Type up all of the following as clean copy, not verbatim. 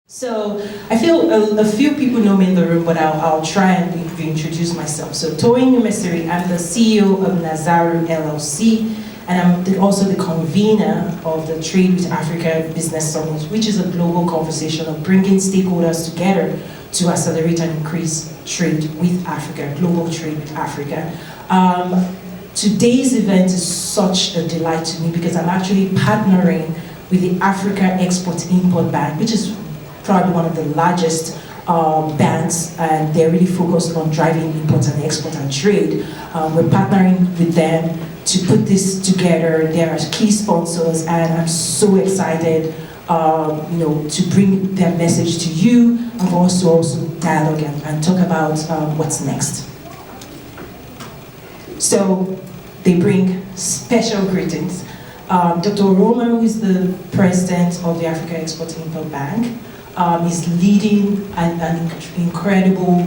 So I feel a few people know me in the room, but I'll try and reintroduce myself. So Toyin Mesiri, I'm the CEO of Nazaru LLC, and I'm also the convener of the Trade with Africa Business Summit, which is a global conversation of bringing stakeholders together to accelerate and increase trade with Africa, global trade with Africa. Today's event is such a delight to me because I'm actually partnering with the Africa Export-Import Bank, which is probably one of the largest banks, and they're really focused on driving import and export and trade. We're partnering with them to put this together. They are key sponsors, and I'm so excited to bring their message to you, and also dialogue and talk about what's next. So they bring special greetings. Dr. Roma, who is the president of the Africa Export-Import Bank, is leading an incredible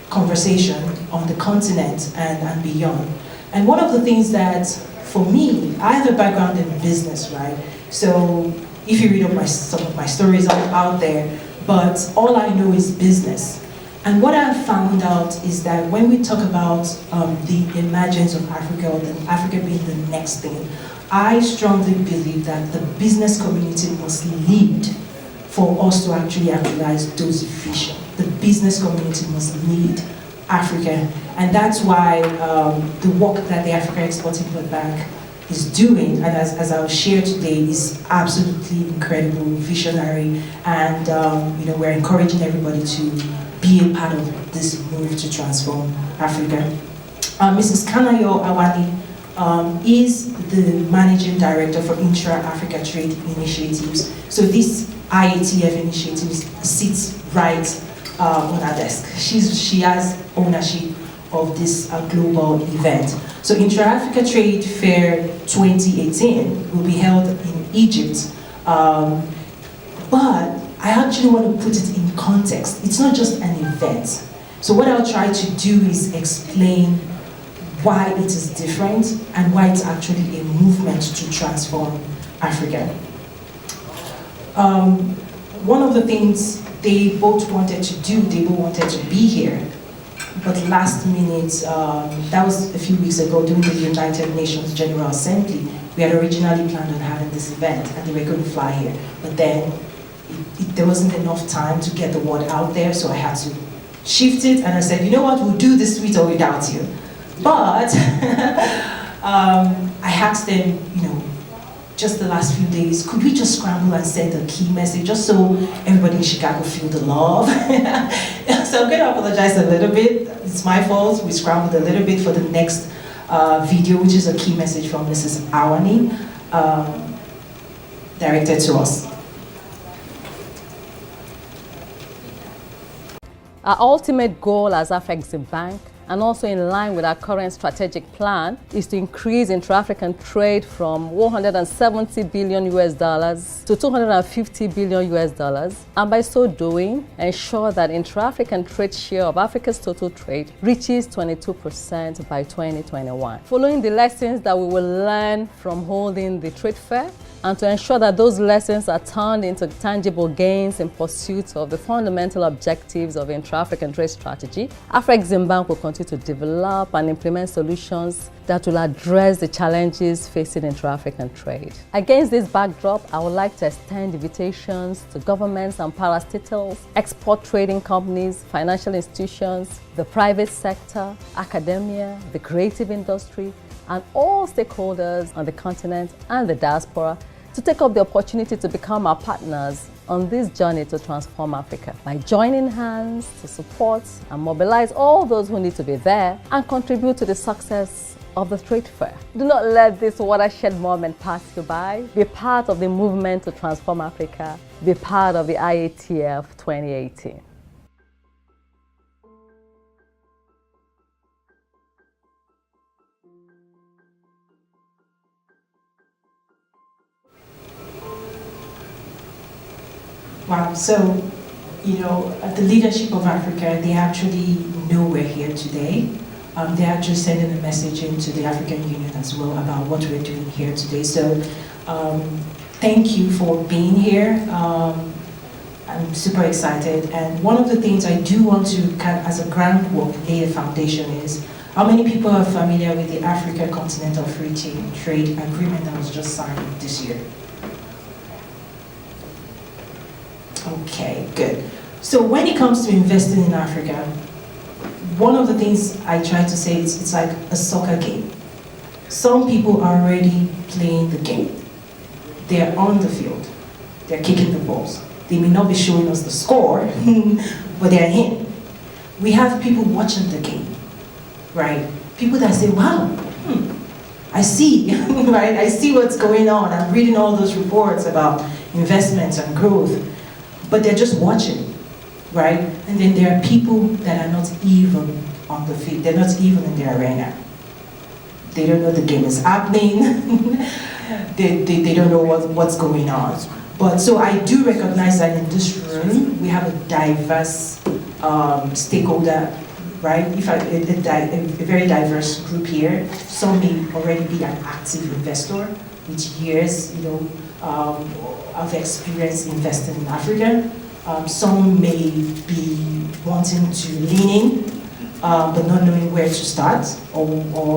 conversation on the continent and beyond. And one of the things that, for me, I have a background in business, right? So if you read up some of my stories out there, but all I know is business. And what I've found out is that when we talk about the emergence of Africa, or Africa being the next thing, I strongly believe that the business community must lead for us to actually actualize those visions. The business community must lead Africa. And that's why the work that the Africa Export-Import Bank is doing, and as I'll share today, is absolutely incredible, visionary, and we're encouraging everybody to be a part of this move to transform Africa. Mrs. Kanayo Awani is the Managing Director for Intra-African Trade initiatives. So this IATF initiative sits right on our desk. She has ownership of this global event. So Intra-Africa Trade Fair 2018 will be held in Egypt. But I actually want to put it in context. It's not just an event. So what I'll try to do is explain why it is different and why it's actually a movement to transform Africa. One of the things they both wanted to do, they both wanted to be here, but last minute, that was a few weeks ago during the United Nations General Assembly, we had originally planned on having this event and they were going to fly here, but then there wasn't enough time to get the word out there, so I had to shift it, and I said, you know what, we'll do this with or without you. But I asked them, just the last few days, could we just scramble and send a key message just so everybody in Chicago feel the love? So I'm going to apologize a little bit. It's my fault. We scrambled a little bit for the next video, which is a key message from Mrs. Awani, directed to us. Our ultimate goal as Afreximbank, and also in line with our current strategic plan, is to increase intra-African trade from $170 billion to $250 billion, and by so doing, ensure that intra-African trade share of Africa's total trade reaches 22% by 2021. Following the lessons that we will learn from holding the trade fair, and to ensure that those lessons are turned into tangible gains in pursuit of the fundamental objectives of intra-African trade strategy, Afreximbank will continue to develop and implement solutions that will address the challenges facing intra-African trade. Against this backdrop, I would like to extend invitations to governments and parastatals, export trading companies, financial institutions, the private sector, academia, the creative industry, and all stakeholders on the continent and the diaspora to take up the opportunity to become our partners on this journey to transform Africa by joining hands to support and mobilize all those who need to be there and contribute to the success of the trade fair. Do not let this watershed moment pass you by. Be part of the movement to transform Africa. Be part of the IATF 2018. Wow, so, the leadership of Africa, they actually know we're here today. They're actually sending a message into the African Union as well about what we're doing here today. So, thank you for being here. I'm super excited. And one of the things I do want to, as a groundwork, lay a foundation is, how many people are familiar with the Africa Continental Free Trade Agreement that was just signed this year? Okay, good. So when it comes to investing in Africa, one of the things I try to say is it's like a soccer game. Some people are already playing the game. They're on the field. They're kicking the balls. They may not be showing us the score, but they're in. We have people watching the game, right? People that say, wow, I see, right? I see what's going on. I'm reading all those reports about investments and growth, but they're just watching, right? And then there are people that are not even on the field. They're not even in the arena. They don't know the game is happening. they don't know what's going on. But so I do recognize that in this room, we have a diverse stakeholder, right? A very diverse group here. Some may already be an active investor with years, of experience investing in Africa. Some may be wanting to lean in, but not knowing where to start or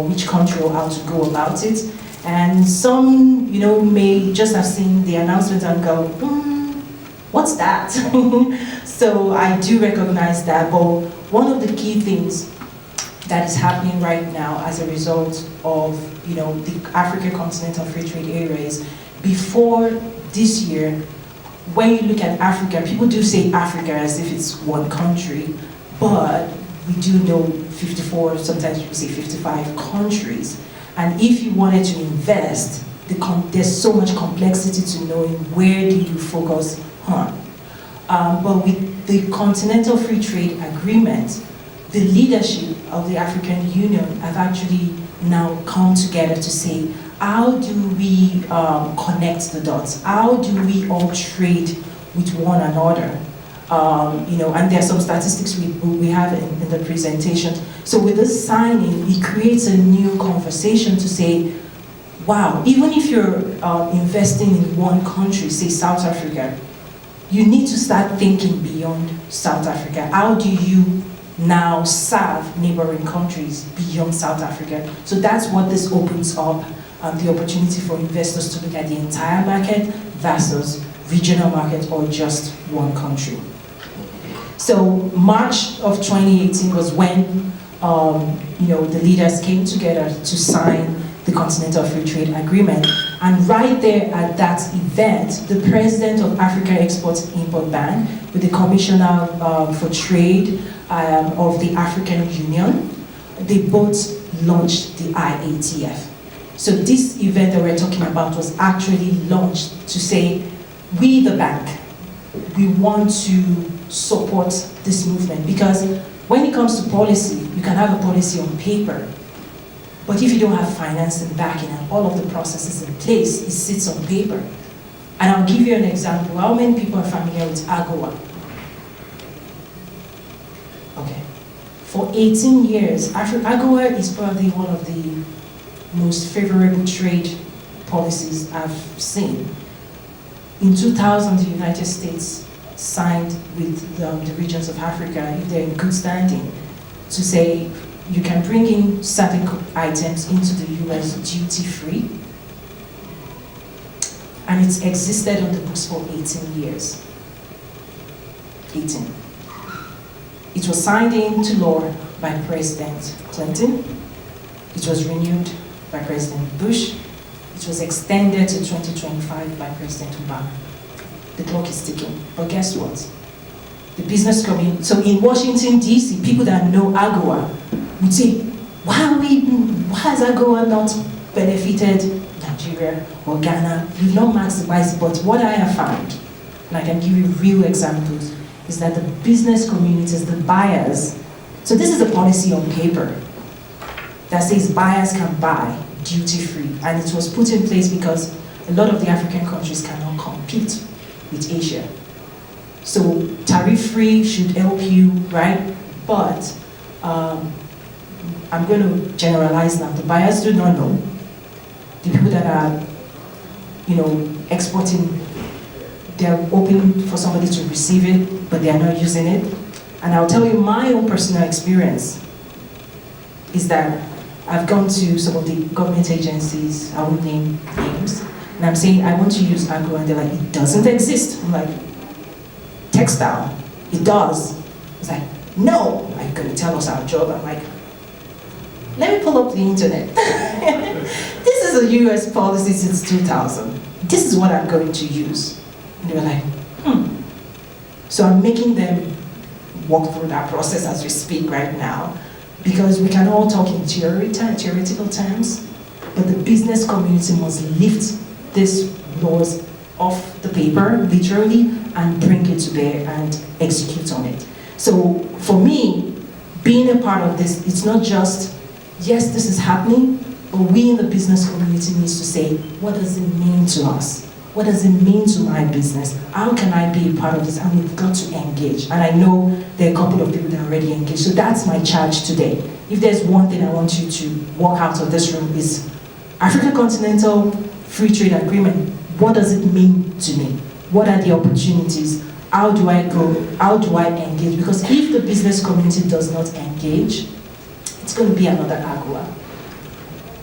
which country or how to go about it. And some, may just have seen the announcement and go, what's that? So I do recognize that, but one of the key things that is happening right now as a result of, the Africa Continental Free Trade Area is, before this year, when you look at Africa, people do say Africa as if it's one country, but we do know 54, sometimes people say 55 countries. And if you wanted to invest, there's so much complexity to knowing where do you focus on. But with the Continental Free Trade Agreement, the leadership of the African Union have actually now come together to say, how do we connect the dots? How do we all trade with one another? And there are some statistics we have in the presentation. So with this signing, it creates a new conversation to say, wow, even if you're investing in one country, say South Africa, you need to start thinking beyond South Africa. How do you now serve neighboring countries beyond South Africa? So that's what this opens up, the opportunity for investors to look at the entire market versus regional market or just one country. So March of 2018 was when the leaders came together to sign the Continental Free Trade Agreement. And right there at that event, the president of Africa Export-Import Bank with the Commissioner for Trade of the African Union, they both launched the IATF. So this event that we're talking about was actually launched to say, we the bank, we want to support this movement, because when it comes to policy, you can have a policy on paper, but if you don't have financing backing and all of the processes in place, it sits on paper. And I'll give you an example. How many people are familiar with AGOA? Okay. For 18 years, AGOA is probably one of the most favorable trade policies I've seen. In 2000, the United States signed with the regions of Africa, if they're in good standing, to say you can bring in certain items into the US duty-free. And it's existed on the books for 18 years. 18. It was signed into law by President Clinton. It was renewed by President Bush. It was extended to 2025 by President Obama. The clock is ticking. But guess what? The business community, so in Washington, D.C., people that know AGOA would say, why has AGOA not benefited Nigeria or Ghana? We've not maximized it. But what I have found, and I can give you real examples, is that the business communities, the buyers, so this is a policy on paper that says buyers can buy duty-free, and it was put in place because a lot of the African countries cannot compete with Asia. So tariff-free should help you, right? But I'm going to generalize now. The buyers do not know. The people that are, exporting they're open for somebody to receive it, but they are not using it. And I'll tell you my own personal experience is that I've gone to some of the government agencies, I won't name names, and I'm saying I want to use agro, and they're like, it doesn't exist. I'm like, textile, it does. It's like, no, like, gonna tell us our job. I'm like, let me pull up the internet. This is a US policy since 2000. This is what I'm going to use. And they were like, So I'm making them walk through that process as we speak right now, because we can all talk in theoretical terms, but the business community must lift these laws off the paper, literally, and bring it to bear and execute on it. So for me, being a part of this, it's not just, yes, this is happening, but we in the business community needs to say, what does it mean to us? What does it mean to my business? How can I be a part of this? And we've got to engage. And I know there are a couple of people that are already engaged. So that's my charge today. If there's one thing I want you to walk out of this room is African Continental Free Trade Agreement. What does it mean to me? What are the opportunities? How do I go? How do I engage? Because if the business community does not engage, it's going to be another AGUA.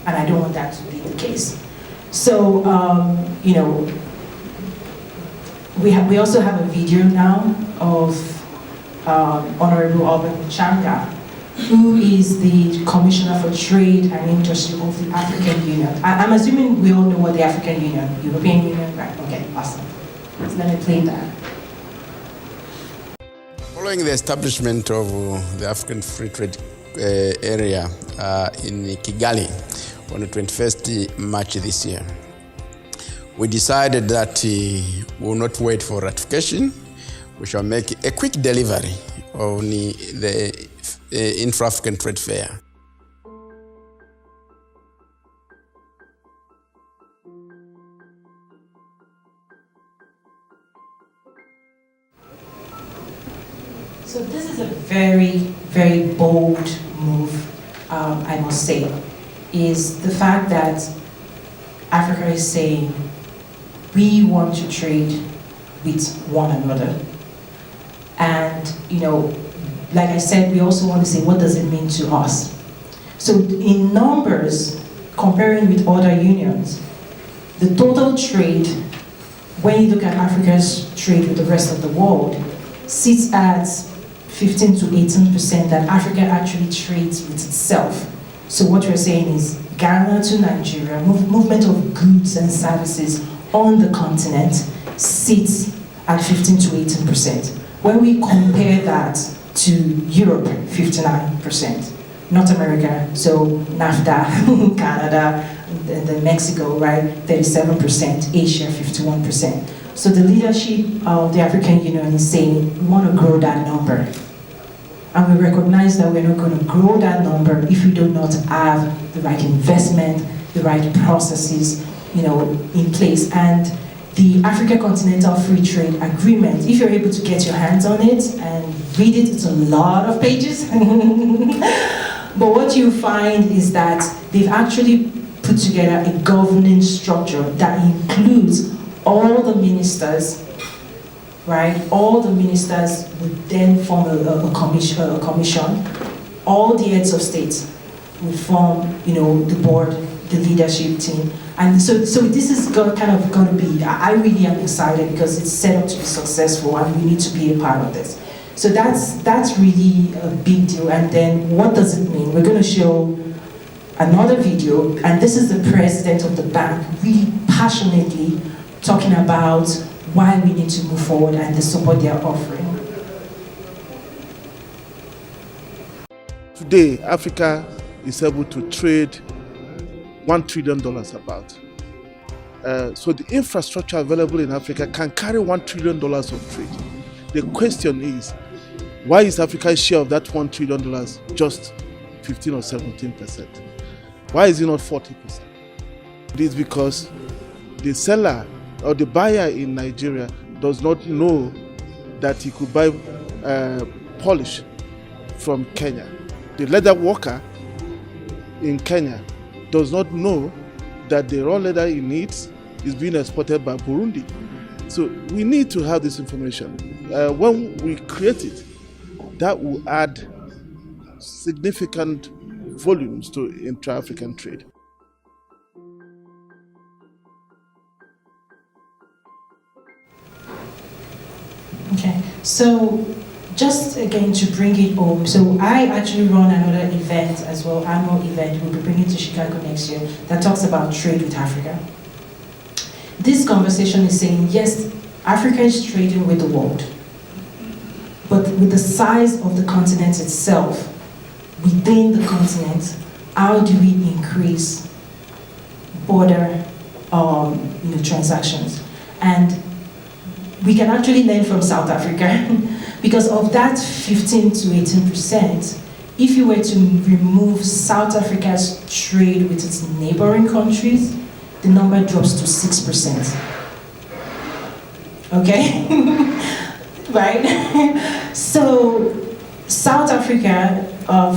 And I don't want that to be the case. So, we also have a video now of Honorable Albert Changa, who is the Commissioner for Trade and Industry of the African Union. I'm assuming we all know what the African Union, European Union, right? Okay, awesome. So let me play that. Following the establishment of the African Free Trade area in Kigali on the 21st March this year, we decided that we will not wait for ratification. We shall make a quick delivery of the Intra-African Trade Fair. So this is a very, very bold move, I must say, is the fact that Africa is saying we want to trade with one another. And, like I said, we also want to say, what does it mean to us? So in numbers, comparing with other unions, the total trade, when you look at Africa's trade with the rest of the world, sits at 15 to 18% that Africa actually trades with itself. So what we're saying is Ghana to Nigeria, movement of goods and services on the continent sits at 15 to 18%. When we compare that to Europe, 59%, North America, so NAFTA, Canada, and then Mexico, right, 37%, Asia, 51%. So the leadership of the African Union is saying we want to grow that number. And we recognize that we're not going to grow that number if we do not have the right investment, the right processes, in place. And the Africa Continental Free Trade Agreement, if you're able to get your hands on it and read it, it's a lot of pages. But what you find is that they've actually put together a governing structure that includes all the ministers, right? All the ministers would then form a commission. All the heads of state would form, the board, the leadership team. And so this is going to be, I really am excited because it's set up to be successful and we need to be a part of this. So that's really a big deal. And then what does it mean? We're going to show another video, and this is the president of the bank really passionately talking about why we need to move forward and the support they are offering. Today, Africa is able to trade $1 trillion about. So the infrastructure available in Africa can carry $1 trillion of trade. The question is, why is Africa's share of that $1 trillion just 15 or 17%? Why is it not 40%? It is because the seller or the buyer in Nigeria does not know that he could buy polish from Kenya. The leather worker in Kenya does not know that the raw leather he needs is being exported by Burundi. So we need to have this information. When we create it, that will add significant volumes to intra-African trade. Okay, so just again to bring it home, so I actually run another event as well, annual event, we'll be bringing to Chicago next year, that talks about trade with Africa. This conversation is saying, yes, Africa is trading with the world, but with the size of the continent itself, within the continent, how do we increase border transactions? And we can actually learn from South Africa because of that 15 to 18%, if you were to remove South Africa's trade with its neighboring countries, the number drops to 6%. Okay? Right? So South Africa,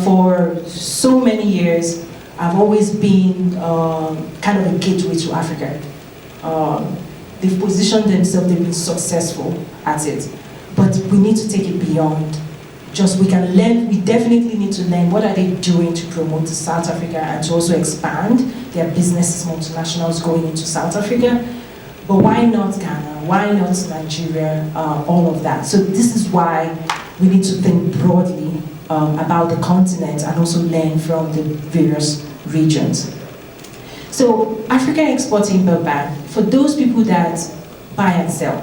for so many years, have always been kind of a gateway to Africa. They've positioned themselves, they've been successful at it. But we need to take it beyond. We can learn, we definitely need to learn what are they doing to promote South Africa and to also expand their businesses, multinationals going into South Africa. But why not Ghana? Why not Nigeria? All of that. So this is why we need to think broadly about the continent and also learn from the various regions. So Africa Export-Import Bank, for those people that buy and sell.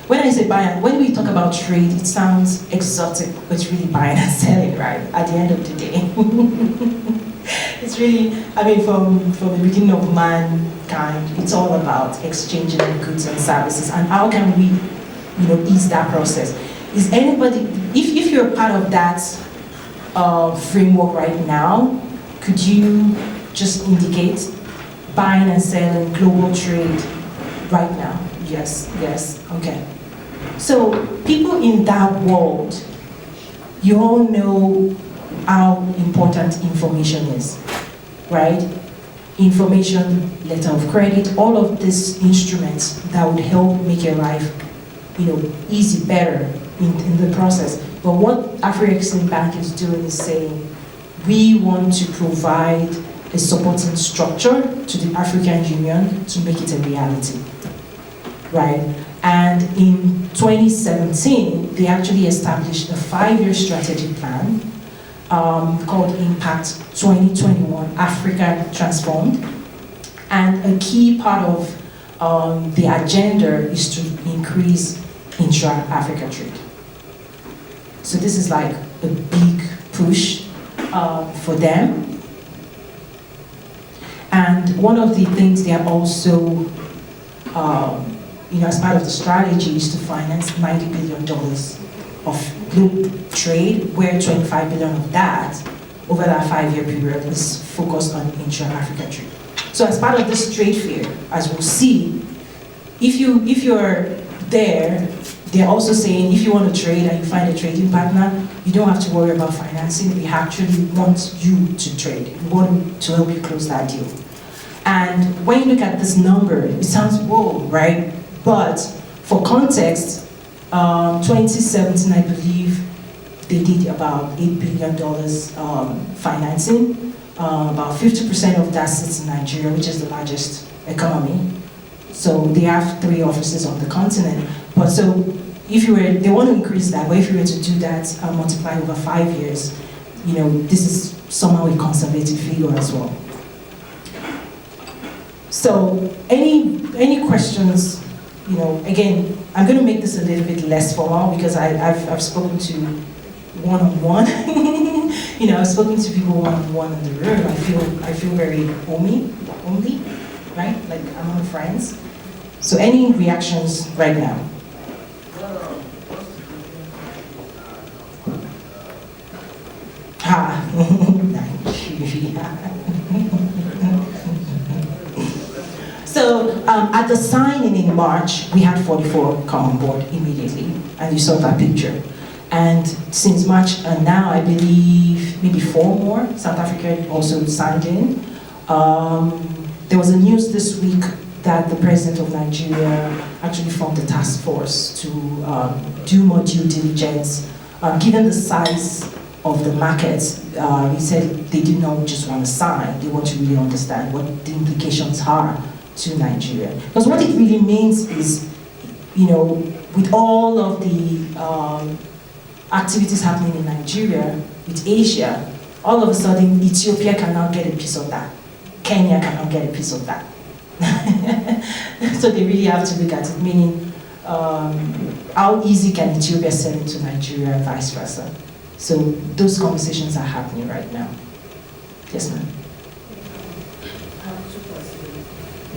When I say buy and, when we talk about trade, it sounds exotic, but it's really buying and selling, right? At the end of the day. It's really, from the beginning of mankind, it's all about exchanging goods and services. And how can we, ease that process? Is anybody, if you're part of that framework right now, could you just indicate buying and selling, global trade right now? Yes, okay. So people in that world, you all know how important information is, right? Information, letter of credit, all of these instruments that would help make your life, easy, better in the process. But what Africa Export Bank is doing is saying, we want to provide a supporting structure to the African Union to make it a reality, right? And in 2017, they actually established a 5-year strategic plan called Impact 2021 Africa Transformed. And a key part of the agenda is to increase intra-Africa trade. So this is like a big push for them. And one of the things they are also, as part of the strategy, is to finance $90 billion of global trade, where 25 billion of that, over that 5-year period, is focused on intra-African trade. So as part of this trade fair, as we'll see, if you're there, they're also saying if you want to trade and you find a trading partner, you don't have to worry about financing. We actually want you to trade. We want to help you close that deal. And when you look at this number, it sounds whoa, right? But for context, 2017, I believe they did about $8 billion financing. About 50% of that sits in Nigeria, which is the largest economy. So they have 3 offices on the continent. But so if they want to increase that, but if you were to do that, multiply over 5 years, this is somehow a conservative figure as well. So any questions? Again, I'm going to make this a little bit less formal because I've spoken to one-on-one. I've spoken to people one-on-one in the room. I feel very homely, right? Like among friends. So any reactions right now? Nigeria. So at the signing in March, we had 44 come on board immediately, and you saw that picture. And since March and now, I believe maybe 4 more. South Africa also signed in. There was a news this week that the president of Nigeria actually formed a task force to do more due diligence. Given the size of the market, he said they did not just want to sign, they want to really understand what the implications are to Nigeria. Because what it really means is, with all of the activities happening in Nigeria, with Asia, all of a sudden Ethiopia cannot get a piece of that. Kenya cannot get a piece of that. So they really have to look at it, meaning how easy can Ethiopia sell into Nigeria and vice versa. So those conversations are happening right now. Yes, ma'am. I have two questions.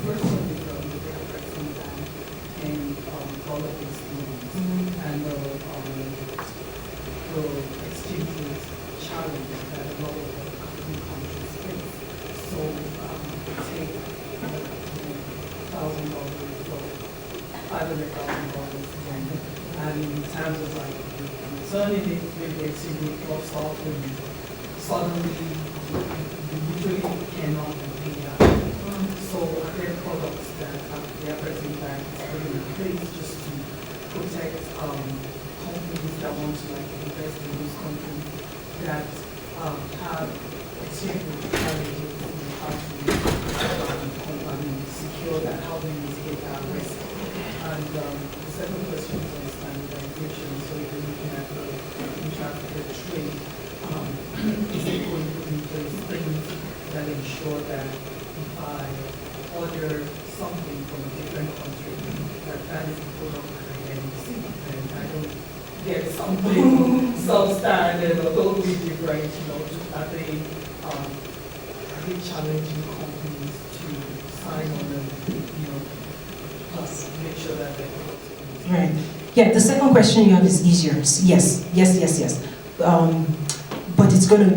First one is the Intra-African Trade and all of these things and the exchange rate challenge that a lot of the African countries face. So take $1,000 or $500,000 and in terms of like turning it, maybe the exchange rate drops off and suddenly you usually cannot pay that. So are there products that the African Bank is putting in place just to protect companies that want to like invest in those countries that have exchange rate challenges in how to secure that, how they mitigate that risk? And the second question is on standardization. So if you're looking at the Intra-African Trade, is it going to put in place things that ensure that if I order something from a different country, that is the product that I get see, and I don't get something substandard or totally different, are they challenging companies to sign on and, make sure that they Right. Yeah, the second question you have is easier. Yes. But it's going to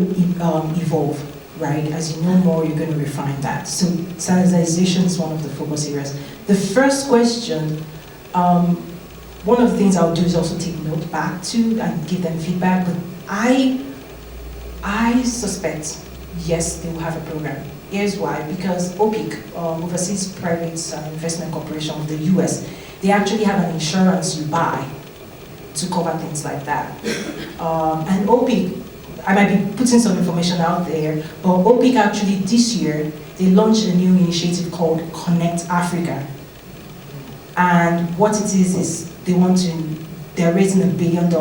evolve, right? As you know more, you're going to refine that. So standardization is one of the focus areas. The first question, one of the things I'll do is also take note back to and give them feedback. But I suspect, yes, they will have a program. Here's why. Because OPIC, Overseas Private Investment Corporation of the US, they actually have an insurance you buy to cover things like that. And OPIC, I might be putting some information out there, but OPIC actually this year, they launched a new initiative called Connect Africa. And what it is they're raising $1 billion.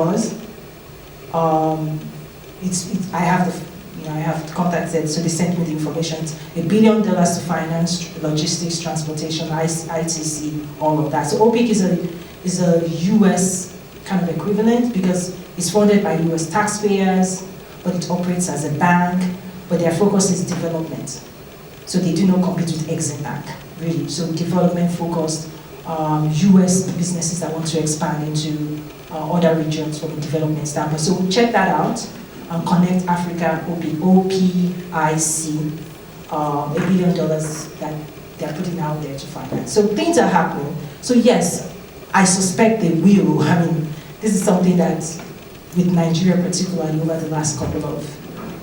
I have contacted, so they sent me the information. It's $1 billion to finance logistics, transportation, ITC, all of that. So OPIC is a US kind of equivalent because it's funded by US taxpayers, but it operates as a bank, but their focus is development. So they do not compete with Exim Bank, really. So development focused, US businesses that want to expand into other regions from a development standpoint. So we'll check that out. Connect Africa, OPIC, $1 billion that they're putting out there to finance. So things are happening. So yes, I suspect they will. I mean, this is something that, with Nigeria particularly over the last couple of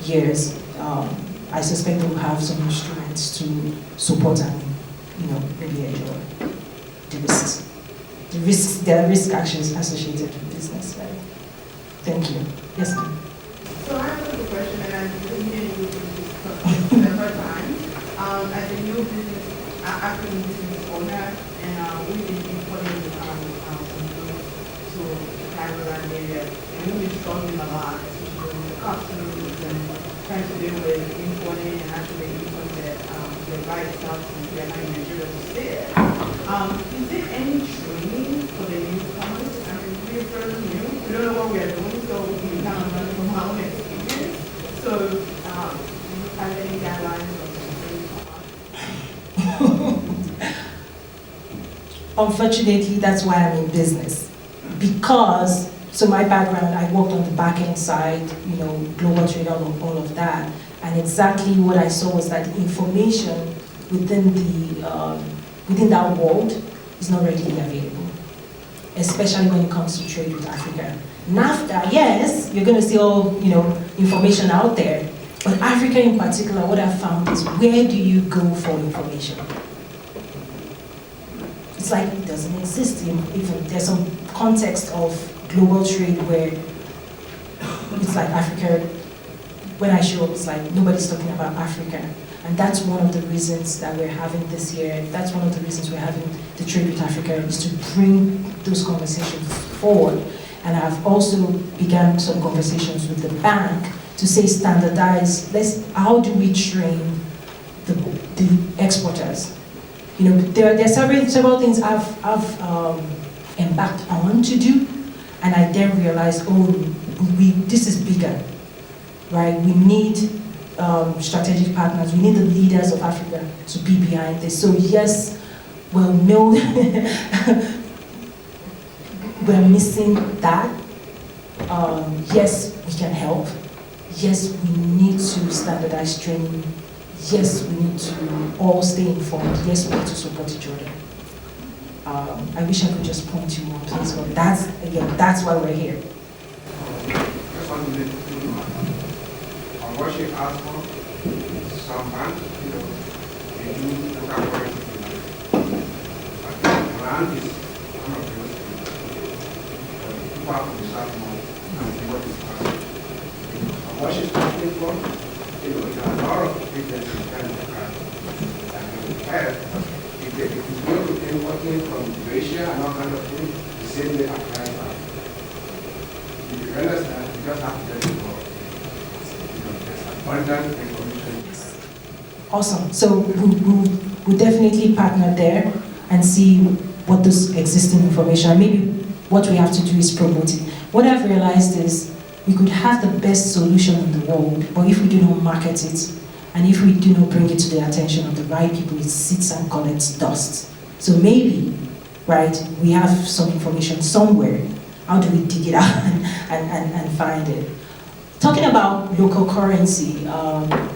years, I suspect they will have some instruments to support and, maybe enjoy the risks. There are risk actions associated with business, right? Thank you. Yes, ma'am. So I have a question, and I'm thinking you for the first time. As a new business, African business owner, and we've been importing some goods to the Cameroon area, and we've been struggling a lot, especially with the customs and trying to deal with importing and actually importing the right stuff from Vietnam and Nigeria to stay there. Is there any training for the newcomers? I mean, we're fairly new. We don't know what we are doing, so we kind of learn from our own experience. So, do you have any guidelines or Unfortunately, that's why I'm in business. Because, so my background, I worked on the back end side, global trade, all of that. And exactly what I saw was that the information within that world is not readily available, especially when it comes to trade with Africa. NAFTA, yes, you're going to see all information out there, but Africa in particular, what I found is where do you go for information? it's like it doesn't exist. Even there's some context of global trade where it's like Africa, when I show up, it's like nobody's talking about Africa. And that's one of the reasons that we're having this year, that's one of the reasons we're having the Trade with Africa, is to bring those conversations forward. And I've also begun some conversations with the bank to say standardize, how do we train the exporters? You know, there are several things I've embarked on to do, and I then realized, this is bigger, right? We need strategic partners. We need the leaders of Africa to be behind this. So yes, well, no, we're missing that. Yes, we can help. Yes, we need to standardize training. Yes, we need to all stay informed. Yes, we need to support each other. I wish I could just point you more place, but that's why we're here. Just one minute. On what she asked for, some banks, they do local currency. But land is one of those things. People have to decide more and see what is possible. And what she's asking for, there are a lot of business in Canada that we have. If it's going to be working from Asia and all kind of things, the same way applies back. If you understand, you just have to let it go. There's abundant information. Awesome. So we'll definitely partner there and see what this existing information, maybe what we have to do is promote it. What I've realized is we could have the best solution in the world, but if we do not market it, and if we do not bring it to the attention of the right people, it sits and collects dust. So maybe, right, we have some information somewhere. How do we dig it out and find it? Talking about local currency,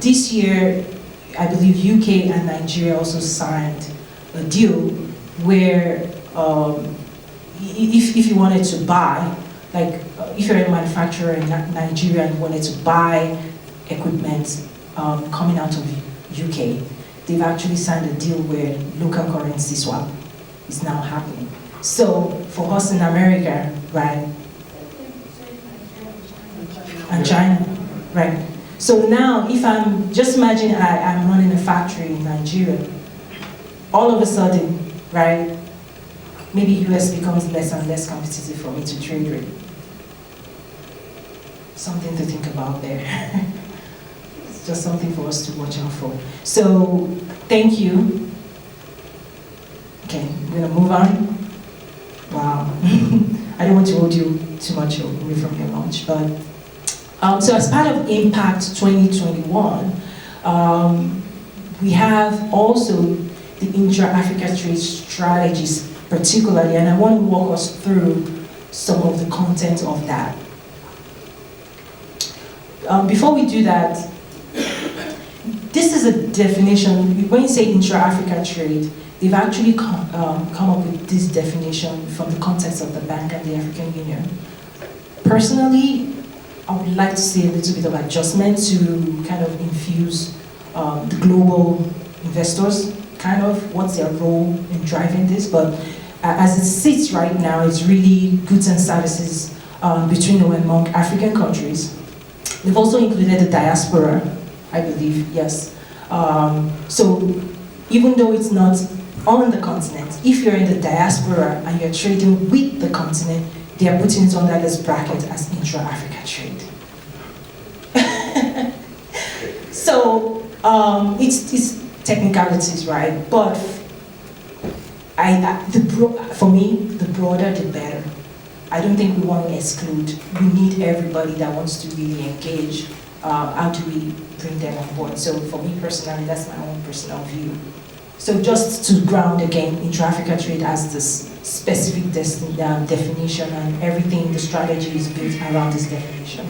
this year, I believe UK and Nigeria also signed a deal where if you wanted to buy, like if you're a manufacturer in Nigeria and wanted to buy equipment coming out of UK, they've actually signed a deal where local currency swap is now happening. So for us in America, right, and China, right. So now if just imagine I'm running a factory in Nigeria, all of a sudden, right, maybe US becomes less and less competitive for me to trade with. Something to think about there. It's just something for us to watch out for. So, thank you. Okay, we're gonna move on. Wow. I don't want to hold you too much away from your lunch, but so as part of Impact 2021, we have also the Intra-African Trade strategies particularly, and I want to walk us through some of the content of that. Before we do that, this is a definition. When you say intra-Africa trade, they've actually come up with this definition from the context of the bank and the African Union. Personally, I would like to see a little bit of adjustment to kind of infuse the global investors, kind of what's their role in driving this, but as it sits right now, it's really goods and services between or among African countries. They've also included the diaspora, I believe, yes. So even though it's not on the continent, if you're in the diaspora and you're trading with the continent, they are putting it under this bracket as intra-Africa trade. So it's technicalities, right? But for me, the broader the better. I don't think we want to exclude. We need everybody that wants to really engage. How do we bring them on board? So for me personally, that's my own personal view. So just to ground again, intra-Africa trade as this specific definition, and everything, the strategy is built around this definition.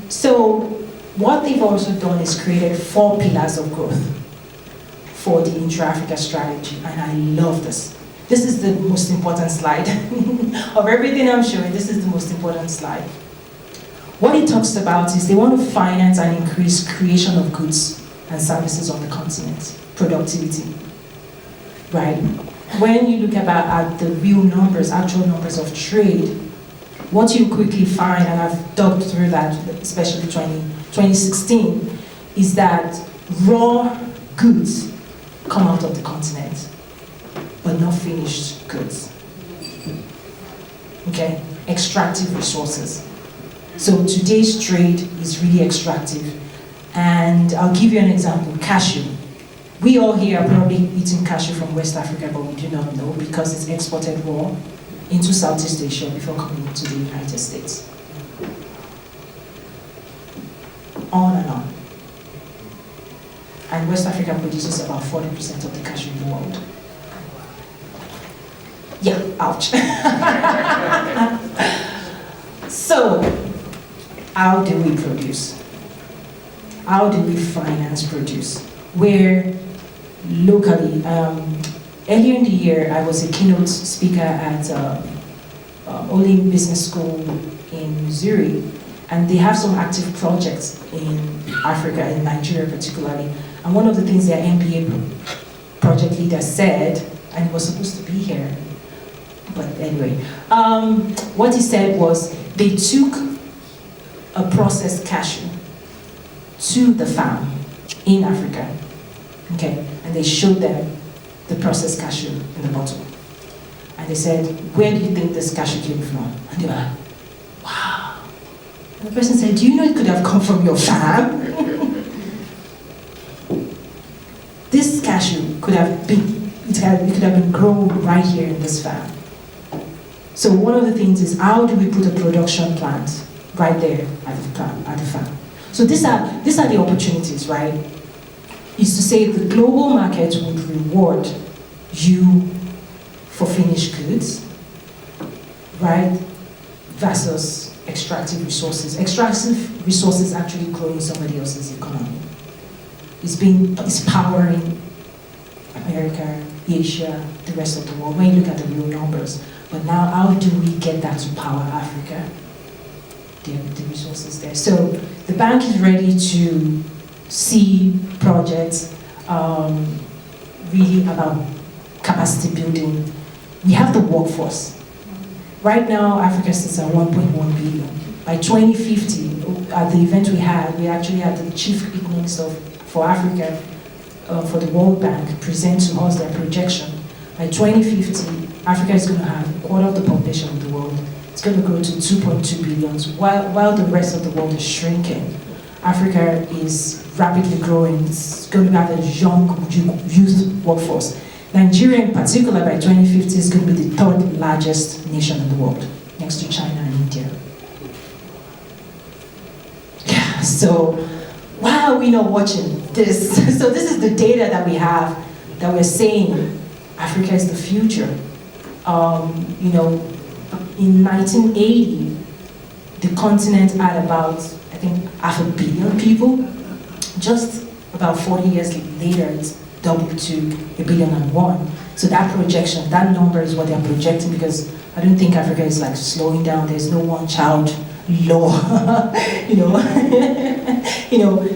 So what they've also done is created 4 pillars of growth for the intra-Africa strategy, and I love this. This is the most important slide. Of everything I'm showing, this is the most important slide. What it talks about is they want to finance and increase creation of goods and services on the continent, productivity. right? When you look at the real numbers, actual numbers of trade, what you quickly find, and I've dug through that, especially 2016, is that raw goods come out of the continent, but not finished goods. Okay? Extractive resources. So today's trade is really extractive. And I'll give you an example, cashew. We all here are probably eating cashew from West Africa, but we do not know because it's exported raw into Southeast Asia before coming into the United States. On and on. And West Africa produces about 40% of the cashew in the world. Yeah, ouch. So, how do we produce? How do we finance produce? Where locally, earlier in the year, I was a keynote speaker at Olim Business School in Missouri, and they have some active projects in Africa, in Nigeria particularly. And one of the things their MBA project leader said, and he was supposed to be here, but anyway, what he said was they took a processed cashew to the farm in Africa, okay, and they showed them the processed cashew in the bottle. And they said, where do you think this cashew came from? And they were like, wow. And the person said, do you know it could have come from your farm? This cashew could have been, it could have been grown right here in this farm. So one of the things is, how do we put a production plant right there at the farm? So these are the opportunities, right? Is to say the global market would reward you for finished goods, right? Versus extractive resources. Extractive resources actually growing somebody else's economy. It's powering America, Asia, the rest of the world, when you look at the real numbers. But now, how do we get that to power Africa? The resources there. So the bank is ready to see projects really about capacity building. We have the workforce. Right now, Africa sits at 1.1 billion. By 2050, at the event we actually had the chief economist for Africa, for the World Bank, present to us their projection. By 2050, Africa is going to have a quarter of the population of the world. It's going to grow to 2.2 billion, while the rest of the world is shrinking. Africa is rapidly growing. It's going to have a young youth workforce. Nigeria in particular, by 2050, is going to be the third largest nation in the world, next to China and India. Yeah, so why are we not watching this? So this is the data that we have, that we're saying Africa is the future. In 1980, the continent had about, I think, 500 million people. Just about 40 years later, it's doubled to 1.1 billion. So that projection, that number is what they're projecting, because I don't think Africa is like slowing down. There's no one-child law,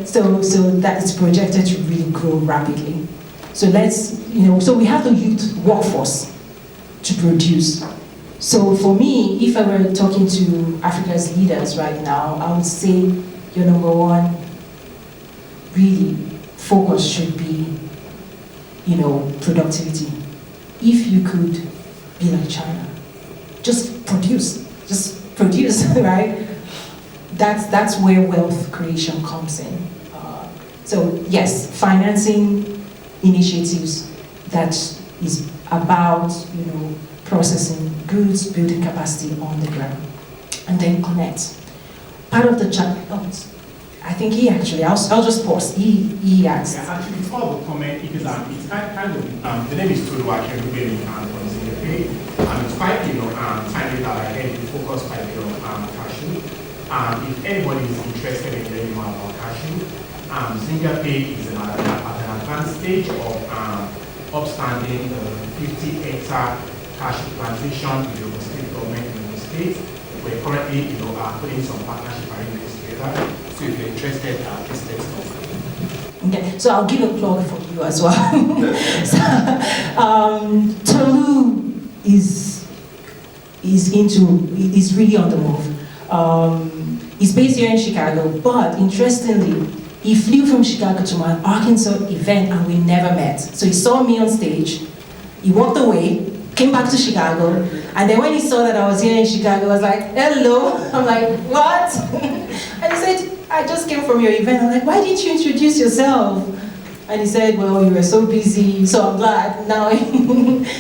so that it's projected to really grow rapidly. So so we have the youth workforce to produce. So for me, if I were talking to Africa's leaders right now, I would say your number one really focus should be, productivity. If you could be like China, just produce, right? That's where wealth creation comes in. So yes, financing initiatives that is about, processing goods, building capacity on the ground, and then connect. Part of the I think he actually, I'll just pause. He asked. Yeah, actually, before the comment, it's kind of, the name is Tulu Akere from Singapore, and it's quite, timely that I heard you focus quite on cashew. If anybody is interested in learning more about cashew, Singapore is at an advanced stage of upstanding the 50-hectare cashew plantation with the state government in the state. We're currently, putting some partnership arrangements together. So if you're interested, please let us know. Okay, so I'll give a plug for you as well. Tolu is really on the move. He's based here in Chicago, but interestingly, he flew from Chicago to my Arkansas event and we never met. So he saw me on stage, he walked away, came back to Chicago, and then when he saw that I was here in Chicago, he was like, hello. I'm like, what? And he said, I just came from your event. I'm like, why didn't you introduce yourself? And he said, well, you were so busy, so I'm glad now.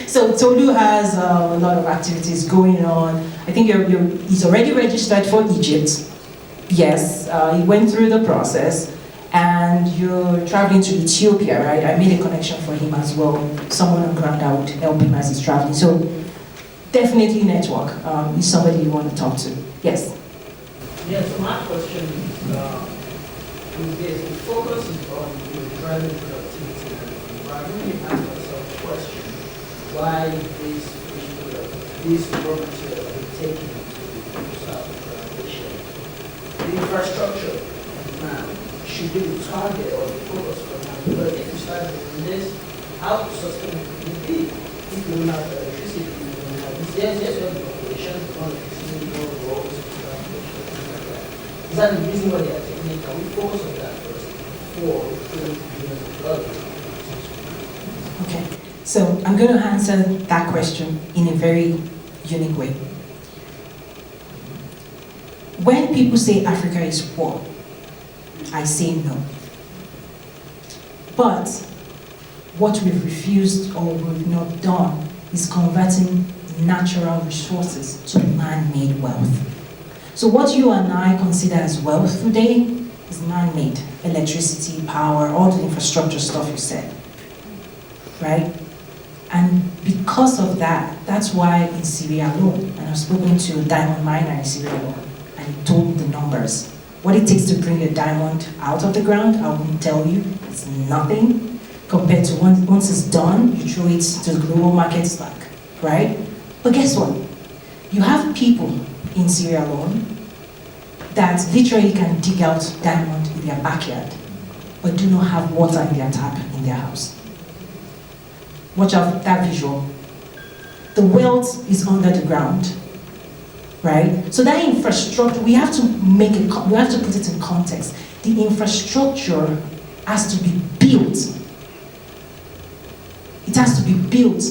So Tolu has a lot of activities going on. I think he's already registered for Egypt. Yes, he went through the process. And you're traveling to Ethiopia, right? I made a connection for him as well. Someone on ground that would help him as he's traveling. So definitely network is somebody you want to talk to. Yes? Yeah, so my question is this. The focus is on driving productivity. And I really ask myself the question, why this raw material is taken to South Africa. The infrastructure now should be the target or the focus for now. But if you start doing this, how sustainable can it be? If you don't have electricity, if you don't have this, yes, you have the population, no electricity, no roads, things like that. Is that the reason why they are taking it? Can we focus on that first before we do other? Okay, so I'm going to answer that question in a very unique way. When people say Africa is poor, I say no. But what we've refused or we've not done is converting natural resources to man-made wealth. So what you and I consider as wealth today is man-made. Electricity, power, all the infrastructure stuff you said, right? And because of that, that's why in Sierra Leone, and I've spoken to a diamond miner in Sierra Leone, and he told me the numbers. What it takes to bring a diamond out of the ground, I won't tell you, it's nothing compared to once it's done, you throw it to the global markets like, right? But guess what? You have people in Sierra Leone that literally can dig out diamond in their backyard, but do not have water in their tap in their house. Watch out that visual. The wealth is under the ground. Right? So that infrastructure, we have to put it in context. The infrastructure has to be built. It has to be built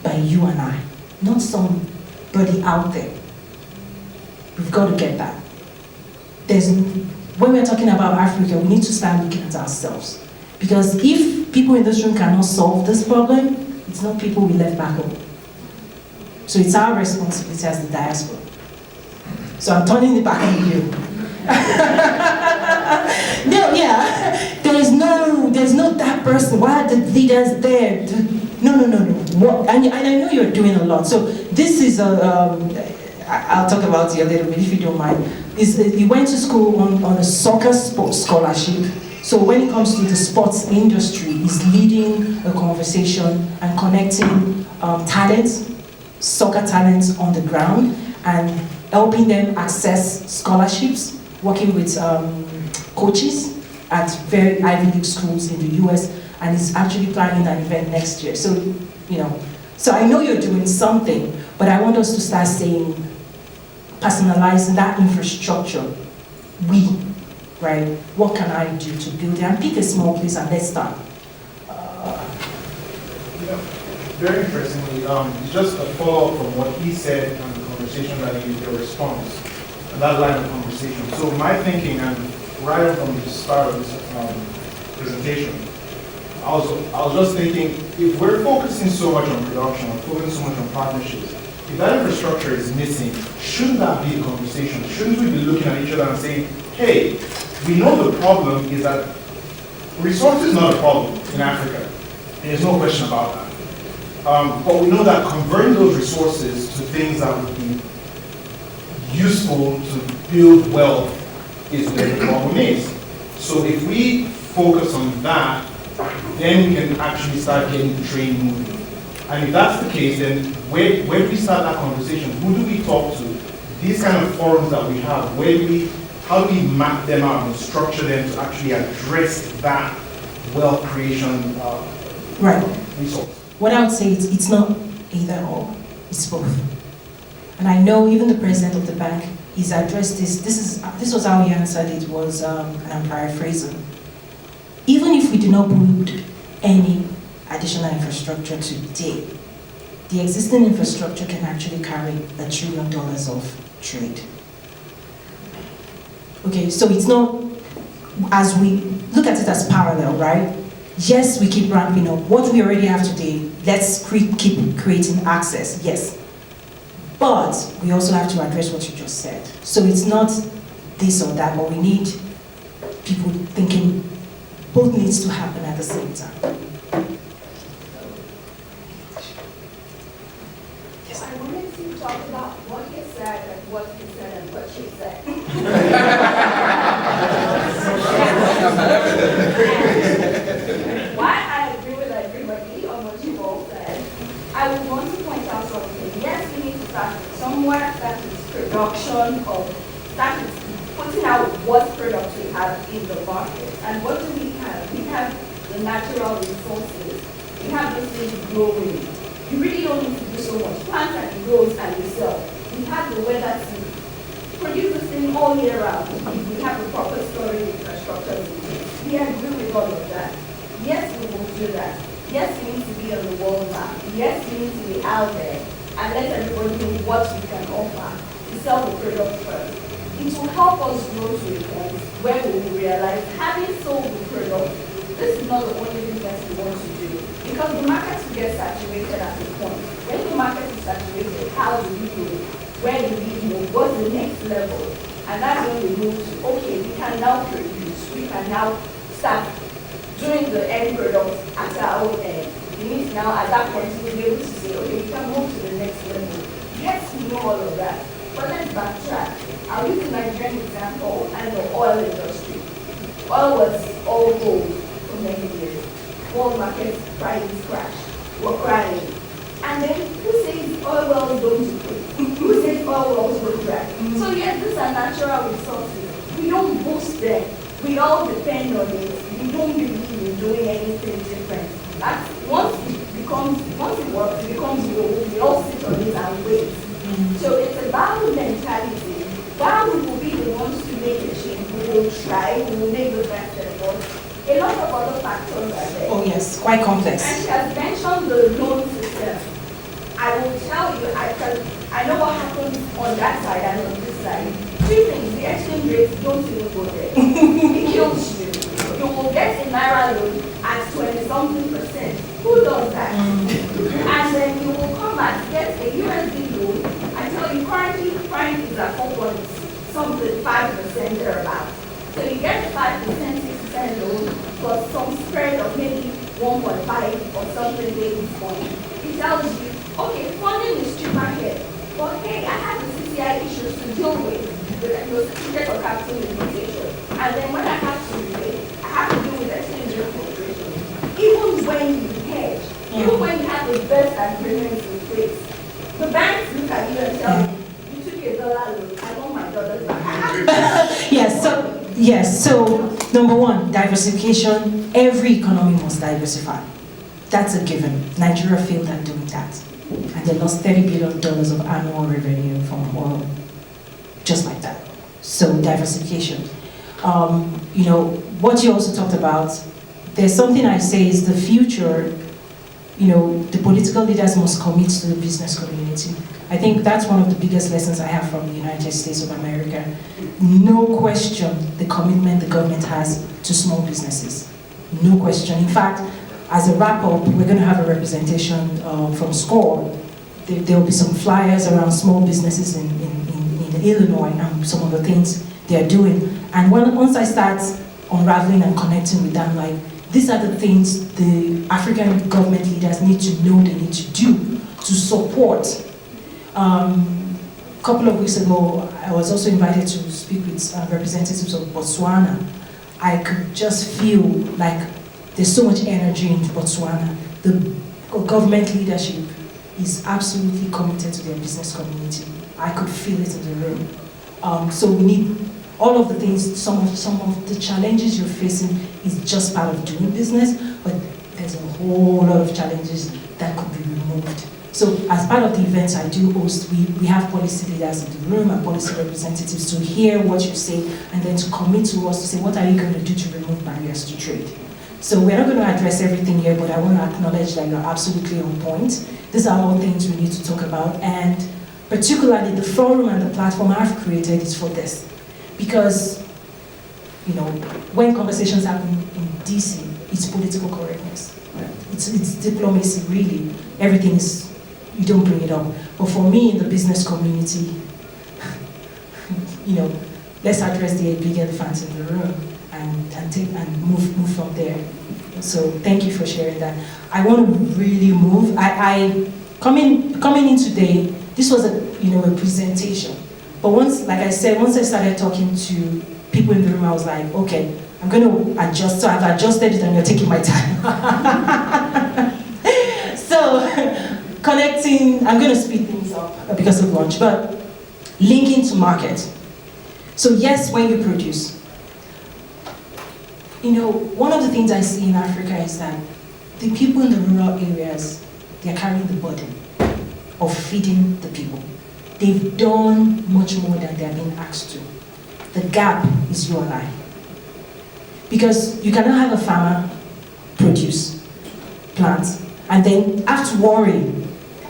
by you and I, not somebody out there. We've got to get that. When we're talking about Africa, we need to start looking at ourselves. Because if people in this room cannot solve this problem, it's not people we left back home. So it's our responsibility as the diaspora. So I'm turning it back on you. No, yeah. There's no that person. Why are the leaders there? No. What? And I know you're doing a lot. So this is I'll talk about it a little bit if you don't mind. He went to school on a soccer sports scholarship. So when it comes to the sports industry, he's leading a conversation and connecting talents, soccer talents on the ground, and helping them access scholarships, working with coaches at very Ivy League schools in the US, and is actually planning an event next year. So, so I know you're doing something, but I want us to start saying, personalizing that infrastructure. Right? What can I do to build it? And pick a small place and let's start. Very interestingly, just a follow-up from what he said and the conversation that he used, your response, and that line of conversation. So my thinking, and right from the start of this presentation, I was just thinking, if we're focusing so much on production, or focusing so much on partnerships, if that infrastructure is missing, shouldn't that be a conversation? Shouldn't we be looking at each other and saying, hey, we know the problem is that resources is not a problem in Africa. There's no question about that. But we know that converting those resources to things that would be useful to build wealth is where the problem is. So if we focus on that, then we can actually start getting the train moving. And if that's the case, then where do we start that conversation? Who do we talk to? These kind of forums that we have, how do we map them out and structure them to actually address that wealth creation resource? what I would say is it's not either or, it's both. And I know even the president of the bank is addressed this. This was how he answered it. Was and I'm paraphrasing. Even if we do not build any additional infrastructure today, the existing infrastructure can actually carry $1 trillion of trade. Okay, so it's not, as we look at it as parallel, right? Yes, we keep ramping up. What we already have today, let's keep creating access, yes. But we also have to address what you just said. So it's not this or that, but we need people thinking both needs to happen at the same time. Yes. I wanted to talk about what you said and what you said and what you said. Why I agree with everybody on what you all said, I would want to point out something. Yes, we need to start somewhere, that is production of, that is putting out what products we have in the market. And what do we have? We have the natural resources. We have this thing growing. You really don't need to do so much. Plant and it grows and you sell. We have the weather to produce this thing all year round. We have the proper storage infrastructure in place. We agree with all of that. Yes, we will do that. Yes, we need to be on the world map. Yes, we need to be out there and let everybody know what we can offer to sell the product first. It will help us grow to a point where we will realize having sold the product, this is not the only business we want to do. Because the market will get saturated at a point. When the market is saturated, how do we grow? Where do we move? What's the next level? And that's when we move to, okay, we can now produce, we can now start doing the end product at our own end. We need to now, at that point, we'll be able to say, okay, we can move to the next level. Yes, we know all of that. But let's backtrack. I'll use the Nigerian example and the oil industry. Oil was all gold for many years. World market prices crashed. We're crying. And then who says oil wells don't deplete? Who says oil wells go dry? So yes, these are natural resources. We don't boost them. We all depend on it. We don't believe in doing anything different. That's, once it works, it becomes low, we all sit on it and wait. So it's about the mentality. While we will be the ones to make a change, we will try, we will make the best effort. A lot of other factors are there. Oh yes, quite complex. And she has mentioned the loan system. I will tell you, I know what happens on that side and on this side. Two things, the exchange rates don't even go there. It kills you. You will get a Naira loan at 20-something%. Who does that? And then you will come back, get a USD loan. I tell you, currently, prime is at 4.something, 5% thereabouts. So you get the 5%, 6% loan, plus some spread of maybe 1.5 or something basis point. It tells you, okay, funding is cheaper here, but hey, I have the CCI issues to deal with your certificate of capital limitation. And then when I have to repay, I have to deal with exchange rate fluctuation. Even when you hedge, even when you have the best agreements in place, the banks look at you and tell you, you took a dollar loan, I want my dollars back. Yes, so number one, diversification. Every economy must diversify. That's a given. Nigeria failed at doing that. And they lost $30 billion of annual revenue from oil, just like that. So diversification. What you also talked about, there's something I say is the future, the political leaders must commit to the business community. I think that's one of the biggest lessons I have from the United States of America. No question the commitment the government has to small businesses. No question. In fact, as a wrap-up, we're going to have a representation from SCORE. There will be some flyers around small businesses in Illinois and some of the things they're doing. And once I start unraveling and connecting with them, like, these are the things the African government leaders need to know they need to do to support. A couple of weeks ago, I was also invited to speak with representatives of Botswana. I could just feel like there's so much energy in Botswana. The government leadership is absolutely committed to their business community. I could feel it in the room. So we need all of the things, some of the challenges you're facing is just part of doing business, but there's a whole lot of challenges that could be removed. So as part of the events I do host, we have policy leaders in the room and policy representatives to hear what you say and then to commit to us to say, what are you going to do to remove barriers to trade? So we're not going to address everything here, but I want to acknowledge that you're absolutely on point. These are all things we need to talk about, and particularly the forum and the platform I've created is for this. Because, you know, when conversations happen in DC, it's political correctness. It's diplomacy, really. Everything is, you don't bring it up. But for me, in the business community, you know, let's address the big elephants in the room and move from there. So thank you for sharing that. I want to really move. Coming in today, this was a presentation. But once, like I said, once I started talking to people in the room, I was like, okay, I'm going to adjust. So I've adjusted it and you're taking my time. So connecting, I'm going to speed things up because of lunch, but linking to market. So yes, when you produce, you know, one of the things I see in Africa is that the people in the rural areas, they're carrying the burden of feeding the people. They've done much more than they're being asked to. The gap is you and I. Because you cannot have a farmer produce plants and then have to worry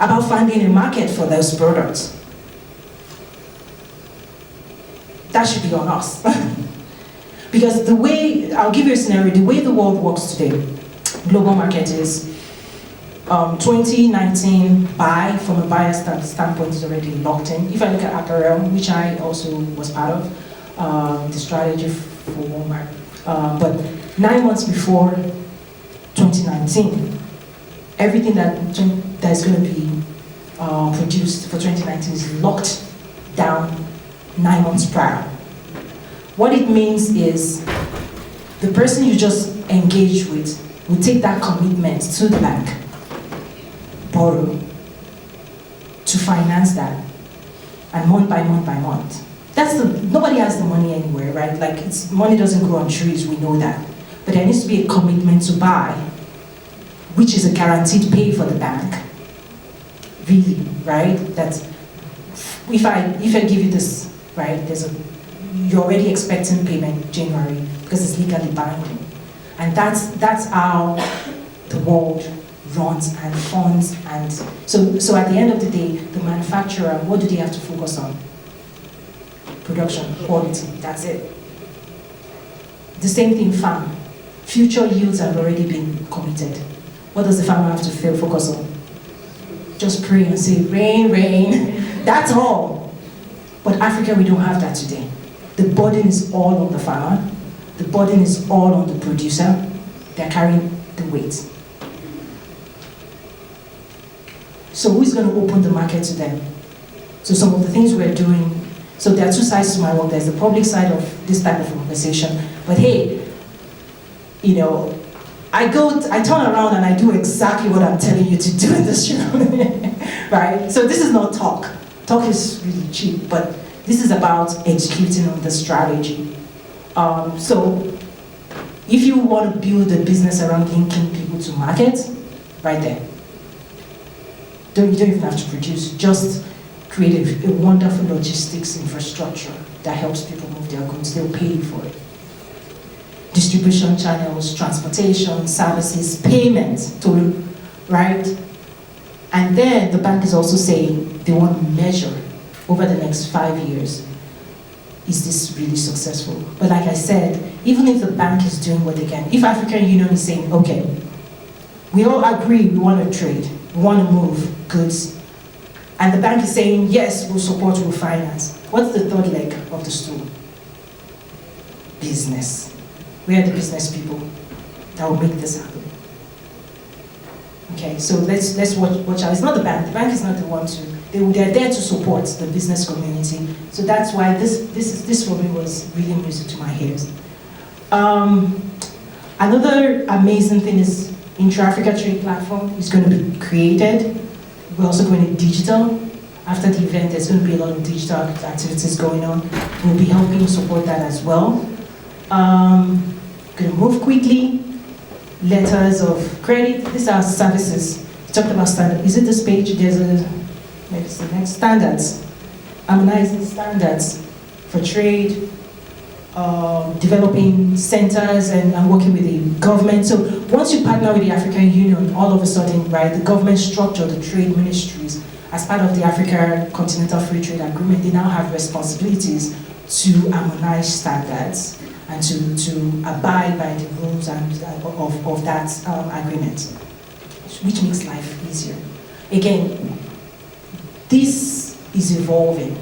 about finding a market for those products. That should be on us. Because the way, I'll give you a scenario, the way the world works today, global market is 2019 buy from a buyer standpoint is already locked in. If I look at apparel, which I also was part of, the strategy for Walmart, but 9 months before 2019, everything that's going to be produced for 2019 is locked down 9 months prior. What it means is the person you just engage with will take that commitment to the bank, borrow, to finance that, and month by month by month. Nobody has the money anywhere, right? Like, money doesn't grow on trees, we know that. But there needs to be a commitment to buy, which is a guaranteed pay for the bank. Really, right? That if I give you this, right, you're already expecting payment January because it's legally binding. And that's how the world runs and funds. And so at the end of the day, the manufacturer, what do they have to focus on? Production, quality, that's it. The same thing, farm. Future yields have already been committed. What does the farmer have to focus on? Just pray and say, rain, rain. That's all. But Africa, we don't have that today. The burden is all on the farmer. The burden is all on the producer. They're carrying the weight. So who's going to open the market to them? So some of the things we're doing, so there are two sides to my work. There's the public side of this type of conversation. But hey, you know, I turn around and I do exactly what I'm telling you to do in this room, right? So this is not talk. Talk is really cheap, but this is about executing on the strategy. So if you want to build a business around linking people to market, right there. You don't even have to produce, just create a wonderful logistics infrastructure that helps people move their goods. They'll pay you for it. Distribution channels, transportation, services, payments, right? And then the bank is also saying they want to measure over the next 5 years, is this really successful? But like I said, even if the bank is doing what they can, if African Union is saying, okay, we all agree we want to trade, we want to move goods, and the bank is saying, yes, we'll support, we'll finance. What's the third leg of the stool? Business. Where are the business people that will make this happen? Okay, so let's watch out. It's not the bank. The bank is not the one they're there to support the business community. So that's why this for me was really music to my ears. Another amazing thing is Intra-African Trade platform is going to be created. We're also going digital. After the event, there's going to be a lot of digital activities going on. We'll be helping support that as well. Going to move quickly. letters of credit. These are services. We talked about standards. Is it this page? There's maybe it's the next standards. Harmonizing standards for trade, developing centers and working with the government. So once you partner with the African Union, all of a sudden, right, the government structure, the trade ministries, as part of the Africa Continental Free Trade Agreement, they now have responsibilities to harmonize standards and to abide by the rules of that agreement, which makes life easier. Again, this is evolving,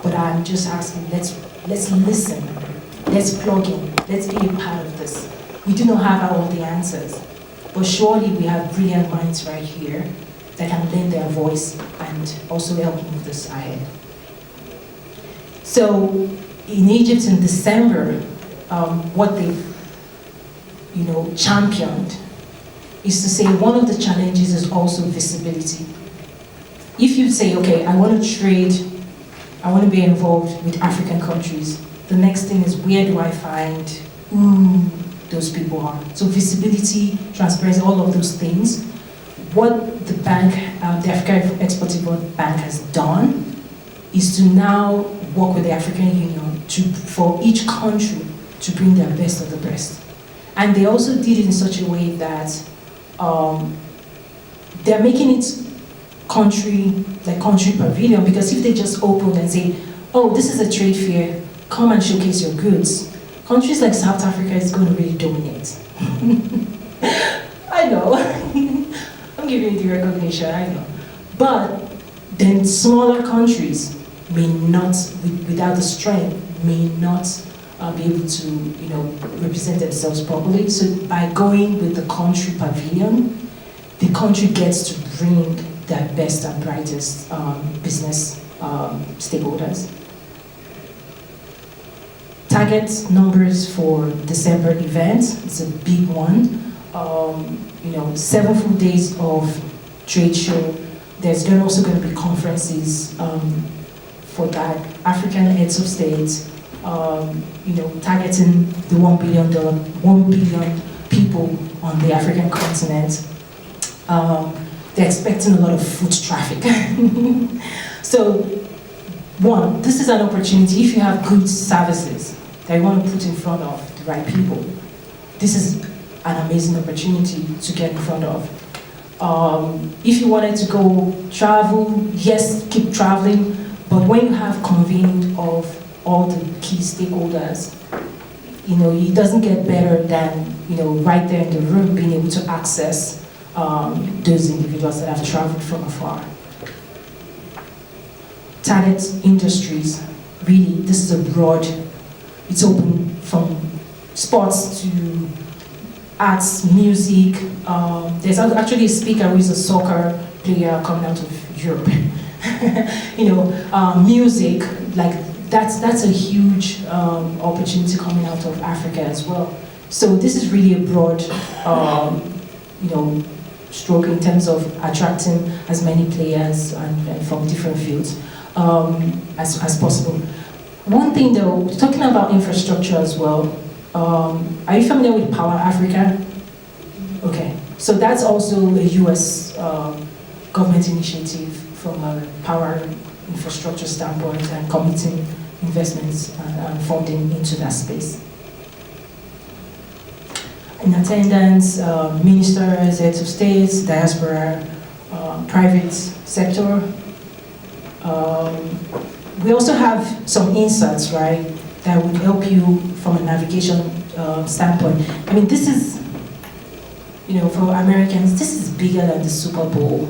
but I'm just asking, let's listen, let's plug in, let's be a part of this. We do not have all the answers, but surely we have brilliant minds right here that can lend their voice and also help move this ahead. So in Egypt in December, what they've championed is to say one of the challenges is also visibility. If you say, okay, I want to trade, I want to be involved with African countries, the next thing is where do I find who those people are? So visibility, transparency, all of those things. What the bank, the Africa Export-Import Bank has done is to now work with the African Union for each country to bring their best of the best. And they also did it in such a way that they're making it country pavilion, because if they just open and say, oh, this is a trade fair, come and showcase your goods, countries like South Africa is going to really dominate. I know. I'm giving you the recognition, I know. But then smaller countries may not, without the strength, may not be able to, represent themselves properly. So by going with the country pavilion, the country gets to bring their best and brightest business stakeholders. Target numbers for December event, it's a big one. 7 full days of trade show. There's also going to be conferences for that. African heads of state, targeting the $1 billion people on the African continent. They're expecting a lot of foot traffic. So, one, this is an opportunity. If you have good services that you want to put in front of the right people, this is an amazing opportunity to get in front of. If you wanted to go travel, yes, keep traveling, but when you have convened of all the key stakeholders, it doesn't get better than, right there in the room, being able to access those individuals that have traveled from afar. Target industries, really, this is a broad, it's open from sports to arts, music. There's actually a speaker who is a soccer player coming out of Europe. Music, like that's a huge opportunity coming out of Africa as well. So this is really a broad, stroke in terms of attracting as many players and from different fields as possible. One thing though, talking about infrastructure as well, are you familiar with Power Africa? Okay, so that's also a US government initiative from a power infrastructure standpoint and committing investments and funding into that space. In attendance, ministers, heads of states, diaspora, private sector. We also have some insights, right, that would help you from a navigation standpoint. I mean, this is, for Americans, this is bigger than the Super Bowl.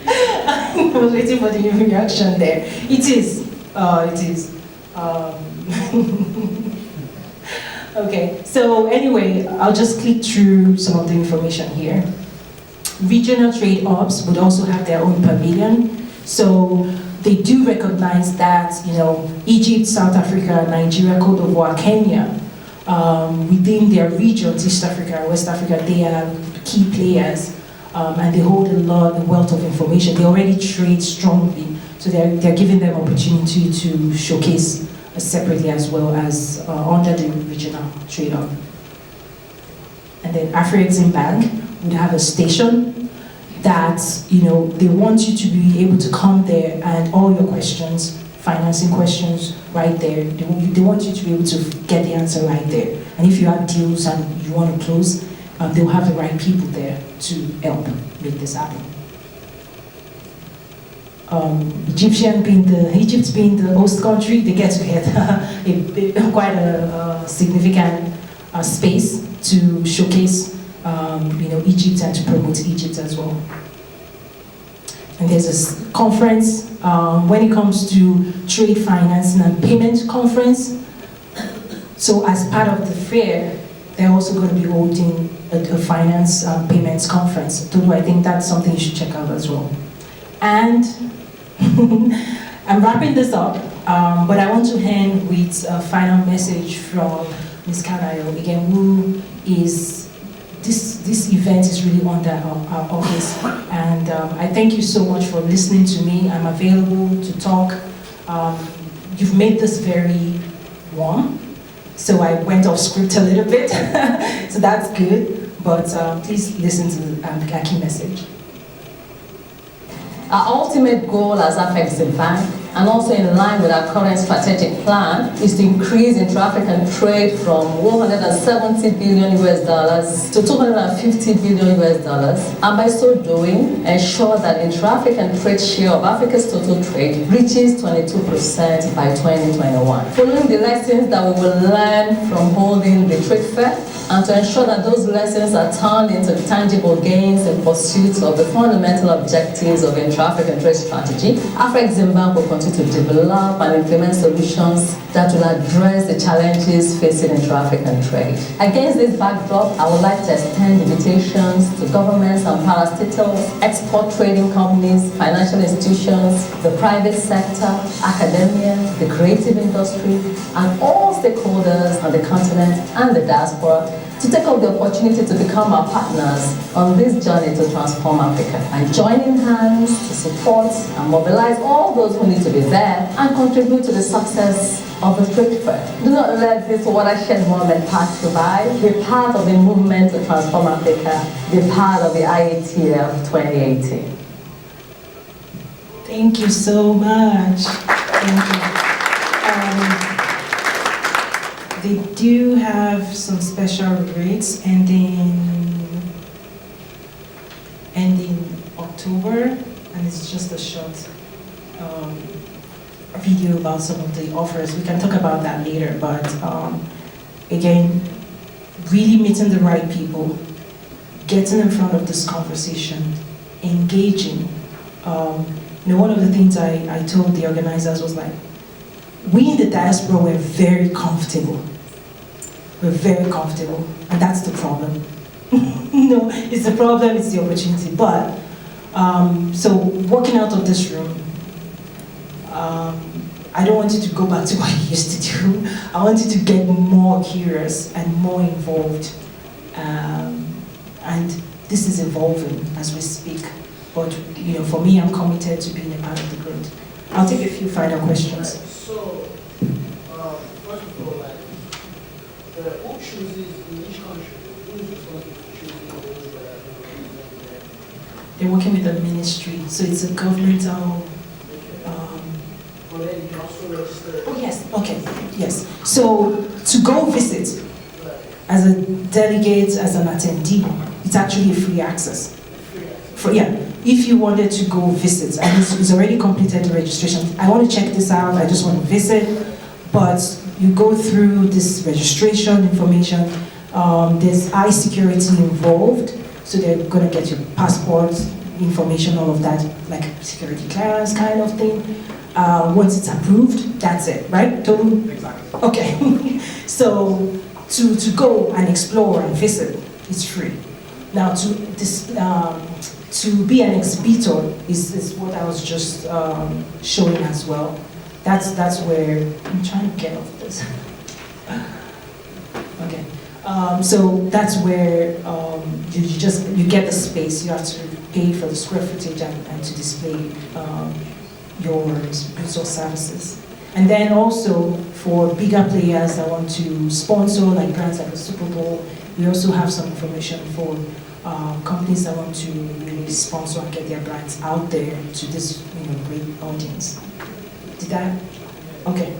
I was waiting for the reaction there. It is. Okay, so anyway, I'll just click through some of the information here. Regional trade hubs would also have their own pavilion. So they do recognize that, Egypt, South Africa, Nigeria, Cote d'Ivoire, Kenya, within their regions, East Africa, West Africa, they are key players, and they hold a wealth of information. They already trade strongly, so they're giving them opportunity to showcase separately as well as under the regional trade hub. And then Afro-Exim Bank would have a station that, they want you to be able to come there and all your questions, financing questions, right there. They want you to be able to get the answer right there. And if you have deals and you want to close, they'll have the right people there to help make this happen. Egypt being the host country, they get to get quite a significant space to showcase, Egypt and to promote Egypt as well. And there's a conference when it comes to trade financing and payment conference. So as part of the fair, they're also going to be holding a finance payments conference. Though I think that's something you should check out as well. And I'm wrapping this up, but I want to end with a final message from Ms. Kanayo, again, who is, this event is really under our office. And I thank you so much for listening to me. I'm available to talk. You've made this very warm, so I went off script a little bit, so that's good. But please listen to the key message. Our ultimate goal as Afro-Exim Bank, and also in line with our current strategic plan, is to increase intra-African trade from 170 billion US dollars to 250 billion US dollars, and by so doing, ensure that intra-African trade share of Africa's total trade reaches 22% by 2021. Following the lessons that we will learn from holding the trade fair, and to ensure that those lessons are turned into tangible gains in pursuit of the fundamental objectives of intra-African trade strategy, Afro-Exim Bank will continue to develop and implement solutions that will address the challenges facing intra-African trade. Against this backdrop, I would like to extend invitations to governments and parastatals, export trading companies, financial institutions, the private sector, academia, the creative industry, and all stakeholders on the continent and the diaspora to take up the opportunity to become our partners on this journey to transform Africa and join in hands to support and mobilize all those who need to be there and contribute to the success of the trade fair. Do not let this watershed moment pass you by. Be part of the movement to transform Africa. Be part of the IATF 2018. Thank you so much. Thank you. They do have some special rates ending October, and it's just a short video about some of the offers. We can talk about that later, but again, really meeting the right people, getting in front of this conversation, engaging. One of the things I told the organizers was like, we in the diaspora were very comfortable. We're very comfortable, and that's the problem. It's the problem, it's the opportunity. But, so walking out of this room, I don't want you to go back to what you used to do. I want you to get more curious and more involved. And this is evolving as we speak. But, for me, I'm committed to being a part of the growth. I'll take a few final questions. So, first of all, who chooses in each country? Who is responsible for choosing those that are representing them? They're working with the ministry, so it's a governmental. But then you can also register. Oh yes, okay, yes. So to go visit as a delegate, as an attendee, it's actually a free access. If you wanted to go visit, and it's already completed the registration. I want to check this out. I just want to visit, but you go through this registration information. There's eye security involved, so they're going to get your passport information, all of that, like security clearance kind of thing. Once it's approved, that's it, right? Tolu? Exactly. Okay. So to go and explore and visit, it's free. Now to be an exhibitor is what I was just showing as well. That's where I'm trying to get off this. Okay, so that's where you get the space. You have to pay for the square footage and to display your goods or services. And then also for bigger players that want to sponsor, like brands like the Super Bowl, we also have some information for companies that want to really sponsor and get their brands out there to this great audience. Did that? Okay.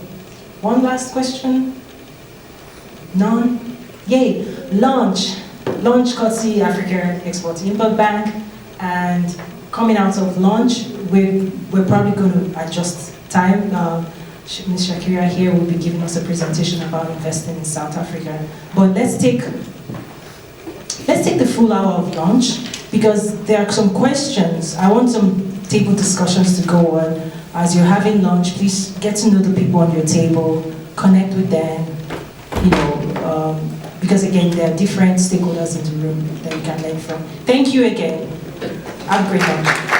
One last question? None? Yay. Launch courtesy African Export-Import Bank, and coming out of launch, we're probably going to adjust time. Ms. Shakira here will be giving us a presentation about investing in South Africa. But let's take the full hour of launch, because there are some questions. I want some table discussions to go on. As you're having lunch, please get to know the people on your table, connect with them, because again, there are different stakeholders in the room that you can learn from. Thank you again. Have a great lunch.